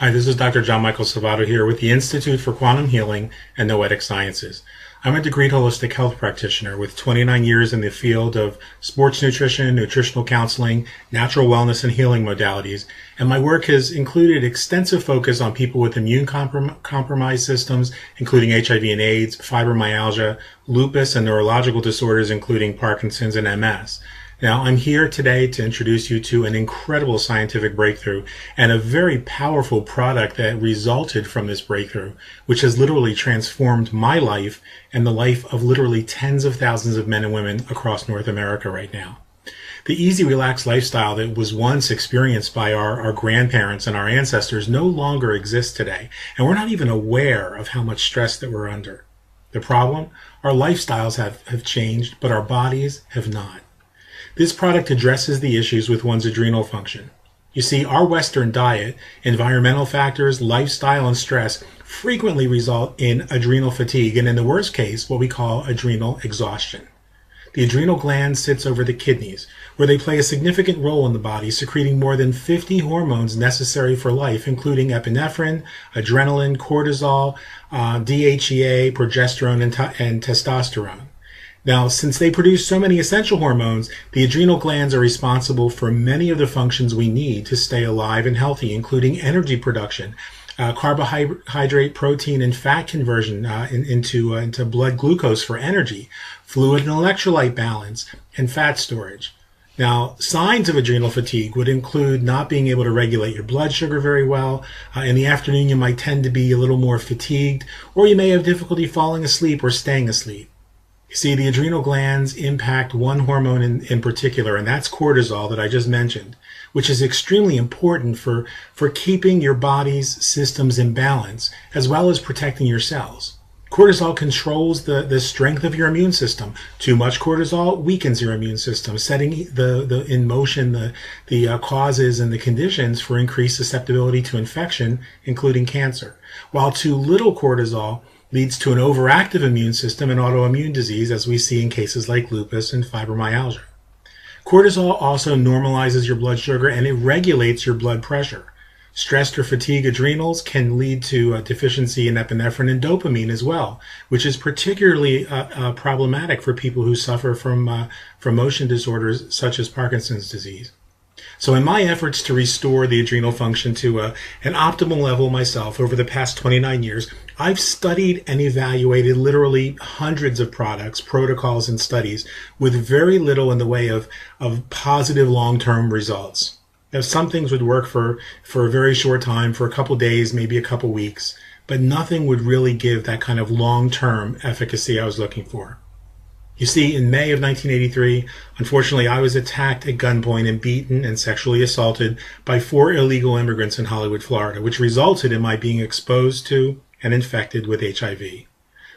Hi, this is Dr. John Michael Salvato here with the Institute for Quantum Healing and Noetic Sciences. I'm a degreed holistic health practitioner with 29 years in the field of sports nutrition, nutritional counseling, natural wellness, and healing modalities, and my work has included extensive focus on people with immune compromised systems, including HIV and AIDS, fibromyalgia, lupus, and neurological disorders, including Parkinson's and MS. Now, I'm here today to introduce you to an incredible scientific breakthrough and a very powerful product that resulted from this breakthrough, which has literally transformed my life and the life of literally tens of thousands of men and women across North America right now. The easy, relaxed lifestyle that was once experienced by our grandparents and our ancestors no longer exists today, and we're not even aware of how much stress that we're under. The problem? Our lifestyles have changed, but our bodies have not. This product addresses the issues with one's adrenal function. You see, our Western diet, environmental factors, lifestyle, and stress frequently result in adrenal fatigue, and in the worst case, what we call adrenal exhaustion. The adrenal gland sits over the kidneys, where they play a significant role in the body, secreting more than 50 hormones necessary for life, including epinephrine, adrenaline, cortisol, DHEA, progesterone, and testosterone. Now, since they produce so many essential hormones, the adrenal glands are responsible for many of the functions we need to stay alive and healthy, including energy production, carbohydrate, protein, and fat conversion into blood glucose for energy, fluid and electrolyte balance, and fat storage. Now, signs of adrenal fatigue would include not being able to regulate your blood sugar very well. In the afternoon, you might tend to be a little more fatigued, or you may have difficulty falling asleep or staying asleep. You see, the adrenal glands impact one hormone in particular, and that's cortisol that I just mentioned, which is extremely important for keeping your body's systems in balance, as well as protecting your cells. Cortisol controls the strength of your immune system. Too much cortisol weakens your immune system, setting in motion the causes and the conditions for increased susceptibility to infection, including cancer. While too little cortisol leads to an overactive immune system and autoimmune disease, as we see in cases like lupus and fibromyalgia. Cortisol also normalizes your blood sugar and it regulates your blood pressure. Stressed or fatigued adrenals can lead to a deficiency in epinephrine and dopamine as well, which is particularly problematic for people who suffer from motion disorders such as Parkinson's disease. So in my efforts to restore the adrenal function to an optimal level myself over the past 29 years, I've studied and evaluated literally hundreds of products, protocols, and studies with very little in the way of positive long-term results. Now, some things would work for a very short time, for a couple days, maybe a couple weeks, but nothing would really give that kind of long-term efficacy I was looking for. You see, in May of 1983, unfortunately, I was attacked at gunpoint and beaten and sexually assaulted by 4 illegal immigrants in Hollywood, Florida, which resulted in my being exposed to and infected with HIV.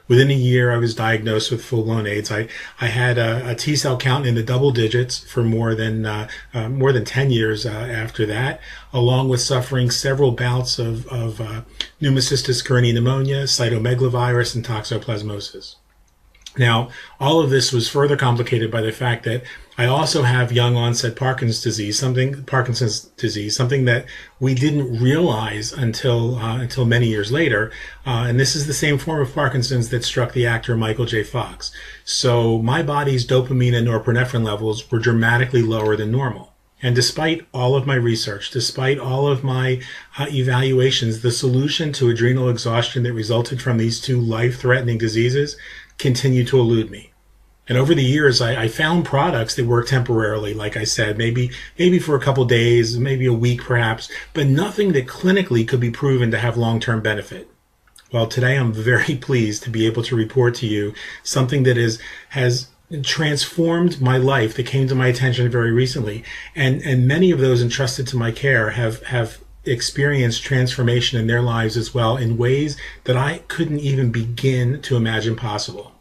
Within a year, I was diagnosed with full-blown AIDS. I had a T-cell count in the double digits for more than 10 years after that, along with suffering several bouts of pneumocystis carinii pneumonia, cytomegalovirus, and toxoplasmosis. Now, all of this was further complicated by the fact that I also have young onset Parkinson's disease, something that we didn't realize until many years later. And this is the same form of Parkinson's that struck the actor Michael J. Fox. So my body's dopamine and norepinephrine levels were dramatically lower than normal. And despite all of my research, despite all of my evaluations, the solution to adrenal exhaustion that resulted from these 2 life-threatening diseases continued to elude me. And over the years, I found products that worked temporarily, like I said, maybe for a couple days, maybe a week perhaps, but nothing that clinically could be proven to have long-term benefit. Well, today I'm very pleased to be able to report to you something that has transformed my life, that came to my attention very recently. And many of those entrusted to my care have experienced transformation in their lives as well in ways that I couldn't even begin to imagine possible.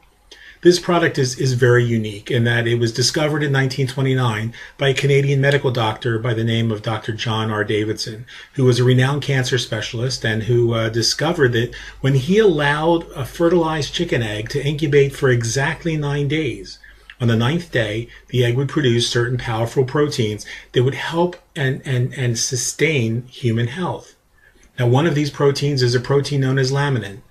This product is very unique in that it was discovered in 1929 by a Canadian medical doctor by the name of Dr. John R. Davidson, who was a renowned cancer specialist and who discovered that when he allowed a fertilized chicken egg to incubate for exactly 9 days, on the 9th day, the egg would produce certain powerful proteins that would help and sustain human health. Now, one of these proteins is a protein known as laminin.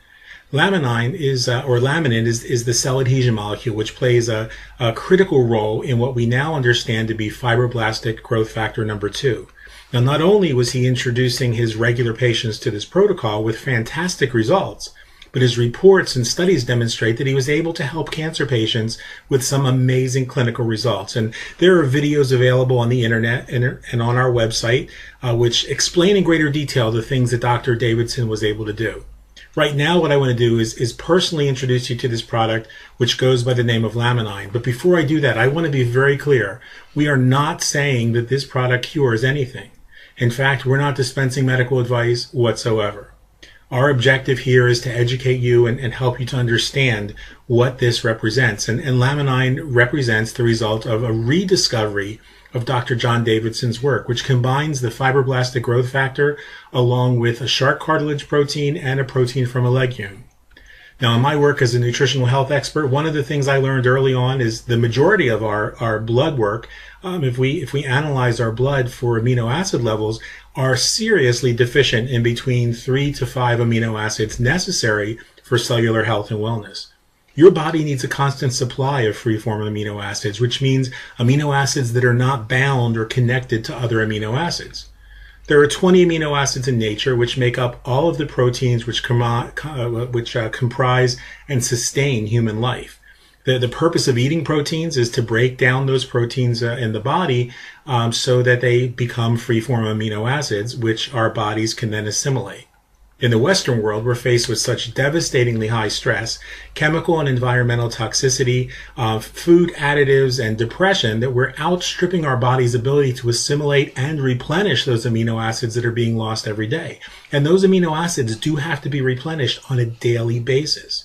Laminine is the cell adhesion molecule, which plays a critical role in what we now understand to be fibroblastic growth factor number 2. Now, not only was he introducing his regular patients to this protocol with fantastic results, but his reports and studies demonstrate that he was able to help cancer patients with some amazing clinical results. And there are videos available on the internet and on our website, which explain in greater detail the things that Dr. Davidson was able to do. Right now, what I want to do is personally introduce you to this product, which goes by the name of Laminine. But before I do that, I want to be very clear. We are not saying that this product cures anything. In fact, we're not dispensing medical advice whatsoever. Our objective here is to educate you and help you to understand what this represents. And Laminine represents the result of a rediscovery of Dr. John Davidson's work, which combines the fibroblastic growth factor along with a shark cartilage protein and a protein from a legume. Now, in my work as a nutritional health expert, one of the things I learned early on is the majority of our blood work, if we analyze our blood for amino acid levels, are seriously deficient in between 3 to 5 amino acids necessary for cellular health and wellness. Your body needs a constant supply of free-form amino acids, which means amino acids that are not bound or connected to other amino acids. There are 20 amino acids in nature which make up all of the proteins which comprise and sustain human life. The purpose of eating proteins is to break down those proteins in the body so that they become free-form amino acids, which our bodies can then assimilate. In the Western world, we're faced with such devastatingly high stress, chemical and environmental toxicity, food additives, and depression that we're outstripping our body's ability to assimilate and replenish those amino acids that are being lost every day. And those amino acids do have to be replenished on a daily basis.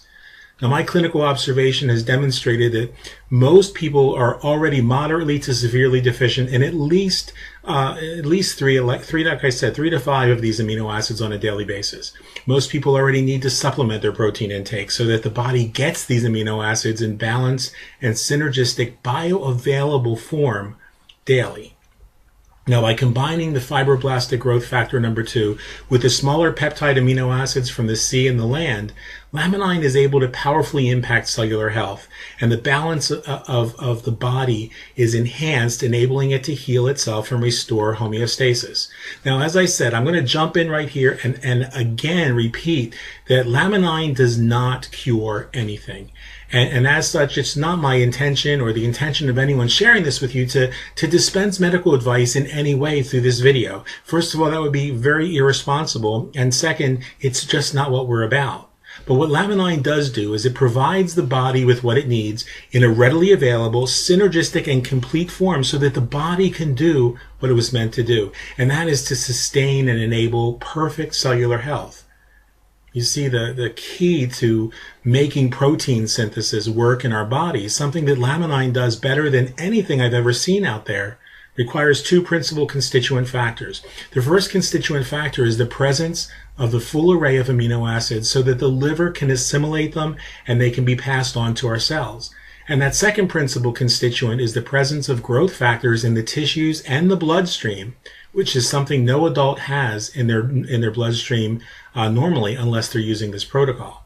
Now, my clinical observation has demonstrated that most people are already moderately to severely deficient in at least three, like I said, 3 to 5 of these amino acids on a daily basis. Most people already need to supplement their protein intake so that the body gets these amino acids in balanced and synergistic bioavailable form daily. Now, by combining the fibroblastic growth factor number 2 with the smaller peptide amino acids from the sea and the land, Laminine is able to powerfully impact cellular health, and the balance of the body is enhanced, enabling it to heal itself and restore homeostasis. Now, as I said, I'm going to jump in right here and again repeat that Laminine does not cure anything. And as such, it's not my intention or the intention of anyone sharing this with you to dispense medical advice in any way through this video. First of all, that would be very irresponsible. And second, it's just not what we're about. But what Laminine does do is it provides the body with what it needs in a readily available, synergistic, and complete form so that the body can do what it was meant to do. And that is to sustain and enable perfect cellular health. You see, the key to making protein synthesis work in our bodies, something that Laminine does better than anything I've ever seen out there, requires 2 principal constituent factors. The first constituent factor is the presence of the full array of amino acids so that the liver can assimilate them and they can be passed on to our cells. And that second principal constituent is the presence of growth factors in the tissues and the bloodstream, which is something no adult has in their bloodstream normally unless they're using this protocol.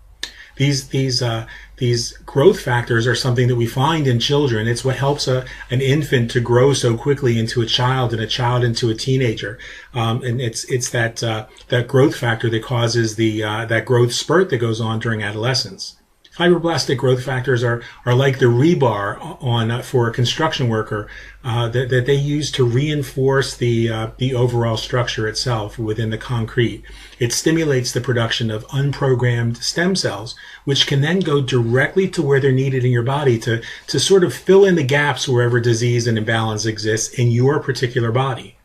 These growth factors are something that we find in children. It's what helps an infant to grow so quickly into a child and a child into a teenager. And it's that growth factor that causes that growth spurt that goes on during adolescence. Fibroblastic growth factors are like the rebar for a construction worker that they use to reinforce the overall structure itself within the concrete. It stimulates the production of unprogrammed stem cells, which can then go directly to where they're needed in your body to sort of fill in the gaps wherever disease and imbalance exists in your particular body.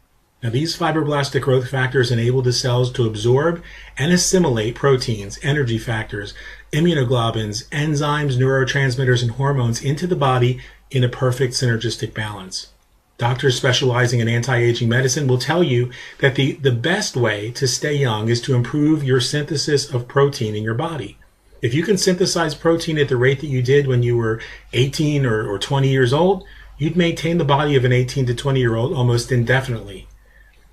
Now, these fibroblastic growth factors enable the cells to absorb and assimilate proteins, energy factors, immunoglobulins, enzymes, neurotransmitters, and hormones into the body in a perfect synergistic balance. Doctors specializing in anti-aging medicine will tell you that the best way to stay young is to improve your synthesis of protein in your body. If you can synthesize protein at the rate that you did when you were 18 or 20 years old, you'd maintain the body of an 18 to 20-year-old almost indefinitely.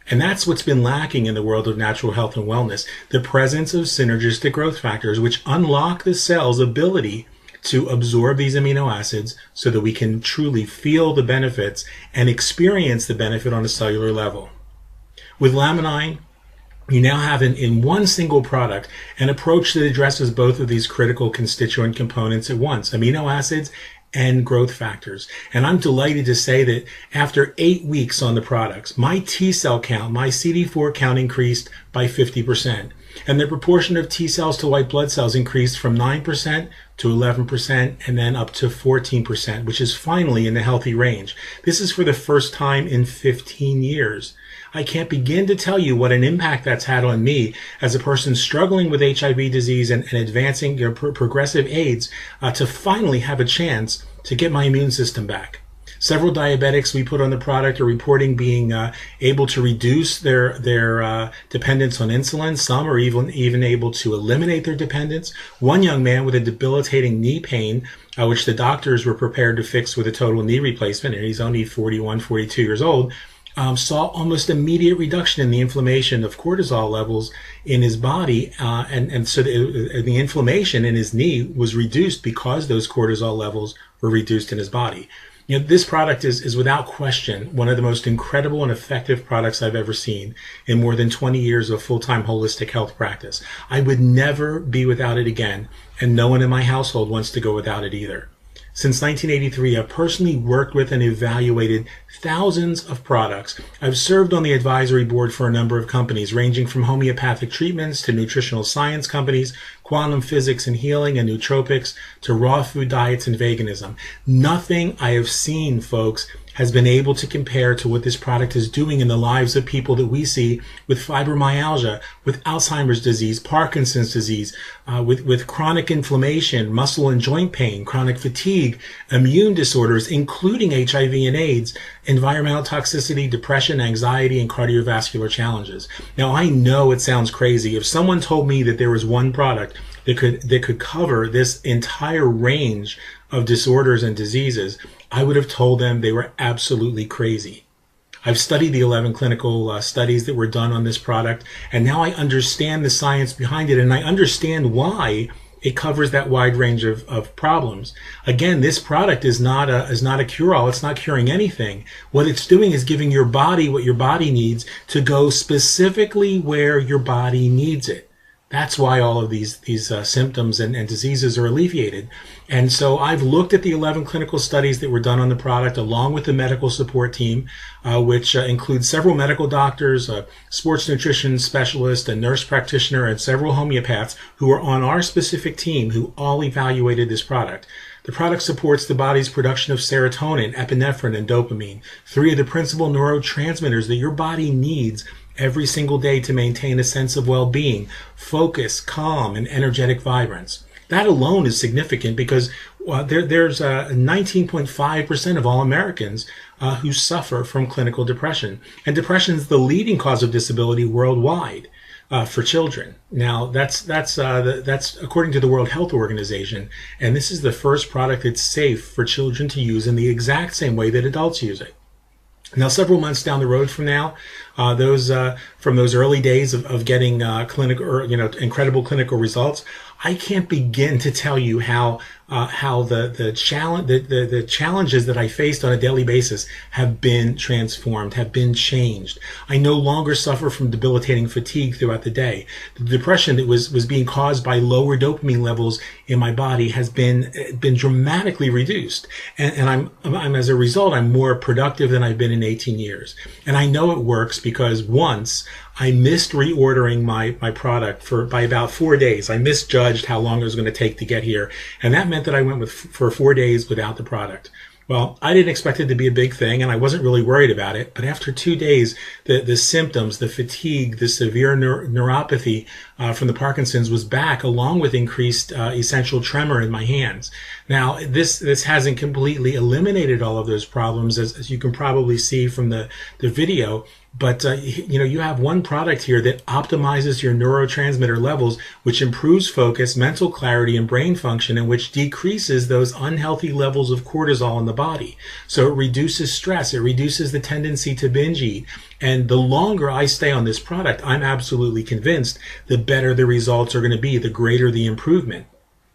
And that's what's been lacking in the world of natural health and wellness, the presence of synergistic growth factors, which unlock the cell's ability to absorb these amino acids so that we can truly feel the benefits and experience the benefit on a cellular level. With Laminine, you now have in one single product an approach that addresses both of these critical constituent components at once, amino acids and growth factors. And I'm delighted to say that after 8 weeks on the products, my T cell count, my CD4 count increased by 50%. And the proportion of T cells to white blood cells increased from 9% to 11% and then up to 14%, which is finally in the healthy range. This is for the first time in 15 years. I can't begin to tell you what an impact that's had on me as a person struggling with HIV disease and advancing progressive AIDS to finally have a chance to get my immune system back. Several diabetics we put on the product are reporting being able to reduce their dependence on insulin. Some are even able to eliminate their dependence. One young man with a debilitating knee pain, which the doctors were prepared to fix with a total knee replacement, and he's only 41, 42 years old, saw almost immediate reduction in the inflammation of cortisol levels in his body, and so the inflammation in his knee was reduced because those cortisol levels were reduced in his body. You know, this product is without question one of the most incredible and effective products I've ever seen in more than 20 years of full-time holistic health practice. I would never be without it again, and no one in my household wants to go without it either. Since 1983, I've personally worked with and evaluated thousands of products. I've served on the advisory board for a number of companies, ranging from homeopathic treatments to nutritional science companies, quantum physics and healing and nootropics, to raw food diets and veganism. Nothing I have seen, folks, has been able to compare to what this product is doing in the lives of people that we see with fibromyalgia, with Alzheimer's disease, Parkinson's disease, with chronic inflammation, muscle and joint pain, chronic fatigue, immune disorders, including HIV and AIDS, environmental toxicity, depression, anxiety, and cardiovascular challenges. Now, I know it sounds crazy. If someone told me that there was one product that could cover this entire range of disorders and diseases, I would have told them they were absolutely crazy. I've studied the 11 clinical studies that were done on this product, and now I understand the science behind it, and I understand why it covers that wide range of problems. Again, this product is not a cure-all. It's not curing anything. What it's doing is giving your body what your body needs to go specifically where your body needs it. That's why all of these symptoms and diseases are alleviated. And so I've looked at the 11 clinical studies that were done on the product, along with the medical support team, which includes several medical doctors, a sports nutrition specialist, a nurse practitioner, and several homeopaths who are on our specific team who all evaluated this product. The product supports the body's production of serotonin, epinephrine, and dopamine, three of the principal neurotransmitters that your body needs every single day to maintain a sense of well-being, focus, calm, and energetic vibrance. That alone is significant because there's 19.5% of all Americans who suffer from clinical depression. And depression is the leading cause of disability worldwide for children. Now, that's according to the World Health Organization, and this is the first product that's safe for children to use in the exact same way that adults use it. Now, several months down the road from now, from those early days of getting incredible clinical results, I can't begin to tell you how the challenges that I faced on a daily basis have been transformed, have been changed. I no longer suffer from debilitating fatigue throughout the day. The depression that was being caused by lower dopamine levels in my body has been dramatically reduced, and I'm as a result I'm more productive than I've been in 18 years. And I know it works because once I missed reordering my product by about 4 days. I misjudged how long it was going to take to get here, and that meant that I went for 4 days without the product. Well, I didn't expect it to be a big thing, and I wasn't really worried about it. But after 2 days, the symptoms, the fatigue, the severe neuropathy from the Parkinson's was back, along with increased essential tremor in my hands. Now, this hasn't completely eliminated all of those problems, as you can probably see from the video. But you have one product here that optimizes your neurotransmitter levels, which improves focus, mental clarity, and brain function, and which decreases those unhealthy levels of cortisol in the body. So it reduces stress, it reduces the tendency to binge eat. And the longer I stay on this product, I'm absolutely convinced the better the results are going to be, the greater the improvement.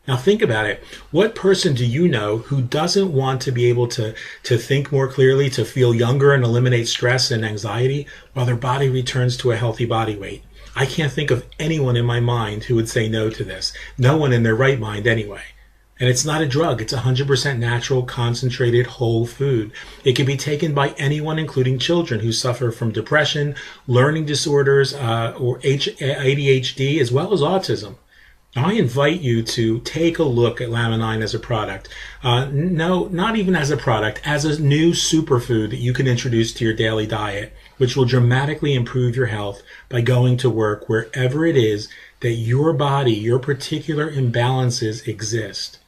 Now think about it. What person do you know who doesn't want to be able to think more clearly, to feel younger and eliminate stress and anxiety while their body returns to a healthy body weight? I can't think of anyone in my mind who would say no to this. No one in their right mind anyway. And it's not a drug. It's 100% natural, concentrated, whole food. It can be taken by anyone, including children who suffer from depression, learning disorders, or ADHD, as well as autism. I invite you to take a look at Laminine as a product. No, not even as a product, as a new superfood that you can introduce to your daily diet, which will dramatically improve your health by going to work wherever it is that your body, your particular imbalances exist.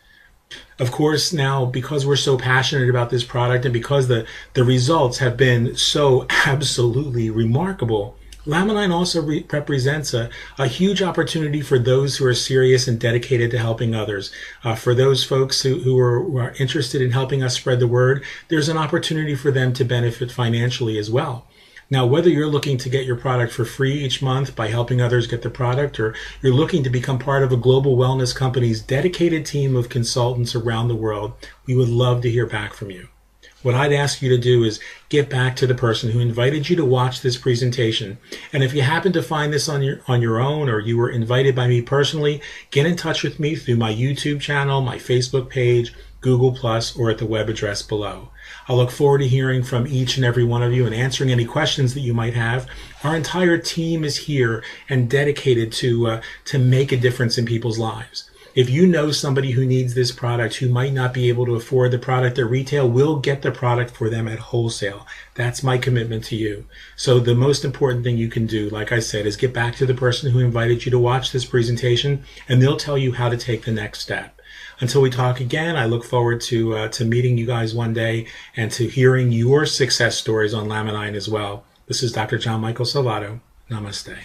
Of course, now, because we're so passionate about this product and because the results have been so absolutely remarkable, Laminine also represents a huge opportunity for those who are serious and dedicated to helping others. For those folks who are interested in helping us spread the word, there's an opportunity for them to benefit financially as well. Now, whether you're looking to get your product for free each month by helping others get the product, or you're looking to become part of a global wellness company's dedicated team of consultants around the world, we would love to hear back from you. What I'd ask you to do is get back to the person who invited you to watch this presentation. And if you happen to find this on your own, or you were invited by me personally, get in touch with me through my YouTube channel, my Facebook page, Google+, or at the web address below. I look forward to hearing from each and every one of you and answering any questions that you might have. Our entire team is here and dedicated to make a difference in people's lives. If you know somebody who needs this product, who might not be able to afford the product at retail, we'll get the product for them at wholesale. That's my commitment to you. So the most important thing you can do, like I said, is get back to the person who invited you to watch this presentation, and they'll tell you how to take the next step. Until we talk again, I look forward to meeting you guys one day and to hearing your success stories on Laminine as well. This is Dr. John Michael Salvato. Namaste.